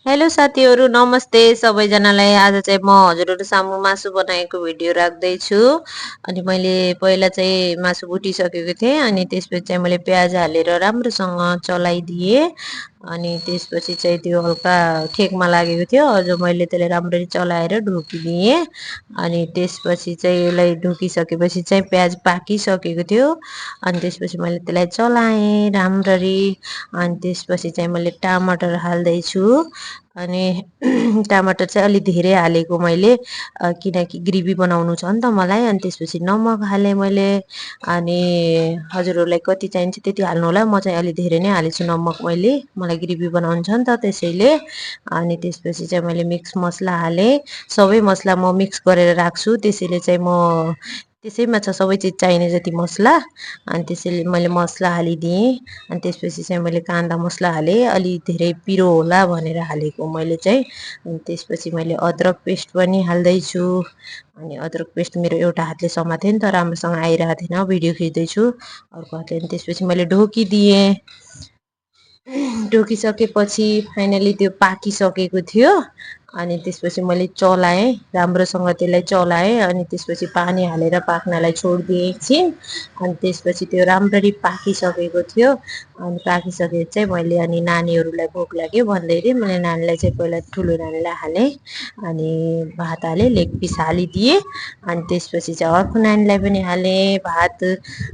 Hello साथीहरू नमस्ते सबैजनालाई। आज चाहिँ म हजुरहरू सामु मासु बनाएको भिडियो राख्दैछु। अनि मैले पहिला चाहिँ मासु भुटिसकेको थिएँ अनि त्यसपछि चाहिँ मैले प्याज हालेर राम्रोसँग चलाइदिएँ। अनि त्यसपछि चाहिँ त्यो हल्का ठेकमा लागेको थियो, अझ मैले त्यसलाई राम्ररी चलाएर ढोकिदिएँ। अनि त्यसपछि चाहिँ यसलाई ढोकिसकेपछि चाहिँ प्याज पाकिसकेको थियो। अनि त्यसपछि मैले त्यसलाई चलाएँ राम्ररी। अनि त्यसपछि चाहिँ मैले टमाटर हाल्दैछु। अनि टमाटर चाहिँ अलि धेरै हालेको मैले, किनकि ग्रेभी बनाउनु छ नि त मलाई। अनि त्यसपछि नमक हालेँ मैले। अनि हजुरहरूलाई कति चाहिन्छ त्यति हाल्नु होला, म चाहिँ अलि धेरै नै हालेछु नमक मैले, मलाई ग्रेभी बनाउनु छ नि त त्यसैले। अनि त्यसपछि चाहिँ मैले मिक्स मसला हालेँ। सबै मसला म मिक्स गरेर राख्छु, त्यसैले चाहिँ म त्यसैमा छ सबै चिज चाहिने जति मसला। अनि त्यसैले मैले मसला हालिदिएँ। अनि त्यसपछि चाहिँ मैले कान्दा मसला हालेँ, अलि धेरै पिरो होला भनेर हालेको मैले चाहिँ। अनि त्यसपछि मैले अदरक पेस्ट पनि हाल्दैछु। अनि अदरक पेस्ट मेरो एउटा हातले समातेँ नि त, राम्रोसँग आइरहेको थिएन, भिडियो खिच्दैछु अर्को हातले। अनि त्यसपछि मैले ढोकिदिएँ। ढोकिसकेपछि फाइनली त्यो पाकिसकेको थियो। अनि त्यसपछि मैले चलाएँ राम्रोसँग, त्यसलाई चलाएँ। अनि त्यसपछि पानी हालेर पाक्नलाई छोडिदिएँ एकछिन। अनि त्यसपछि त्यो राम्ररी पाकिसकेको थियो। अनि पाकिसकेपछि चाहिँ मैले अनि नानीहरूलाई भोक लाग्यो भन्दै थिएँ, मैले नानीलाई चाहिँ पहिला ठुलो नानीलाई हालेँ। अनि भात हालेँ, लेग पिस हालिदिएँ। अनि त्यसपछि चाहिँ अर्को नानीलाई पनि हालेँ भात।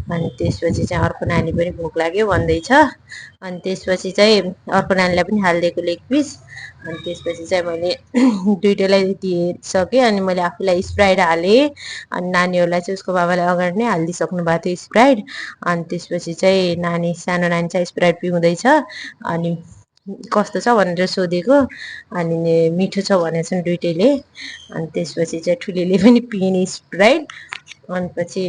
अनि त्यसपछि चाहिँ अर्को नानी पनि भोक लाग्यो भन्दैछ। अनि त्यसपछि चाहिँ अर्को नानीलाई पनि हालिदिएको लेग पिस। अनि त्यसपछि चाहिँ मैले दुइटैलाई दिइसकेँ। अनि मैले आफूलाई स्प्राइट हालेँ। अनि नानीहरूलाई चाहिँ उसको बाबाले अगाडि नै हालिदिइसक्नु भएको थियो स्प्राइट। अनि त्यसपछि चाहिँ सानो नानी चाहिँ स्प्राइट पिउँदैछ। अनि कस्तो छ भनेर सोधेको। अनि मिठो छ भनेछन् दुइटैले। अनि त्यसपछि चाहिँ ठुलीले पनि पिइन् स्प्राइट। अनि पछि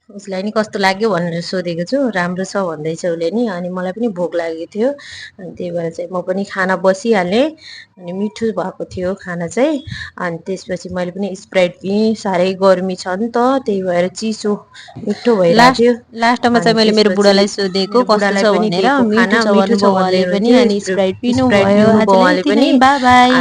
उसलाई नि कस्तो लाग्यो भनेर सोधेको छु, राम्रो छ भन्दैछ उसले नि। अनि मलाई पनि भोक लागेको थियो, अनि त्यही भएर चाहिँ म पनि खाना बसिहालेँ। अनि मिठो भएको थियो खाना चाहिँ। अनि त्यसपछि मैले पनि स्प्राइट पिएँ, साह्रै गर्मी छ नि त त्यही भएर चिसो मिठो भइरहेको थियो। लास्टमा अनि चाहिँ मैले मेरो त्यसपछि बुढालाई सोधेको मेरो कस्तो बुढालाई छ पनि भनेर, दिएको खाना मिठो छ मिठो छ भन्नुभयो भन्दै उहाँले पनि। हुनुहुन्थ्यो, अनि स्प्राइट पिउनु स्प्राइट भयो। पिउनु भयो आजलाई उहाँले यति नै, पनि। By by.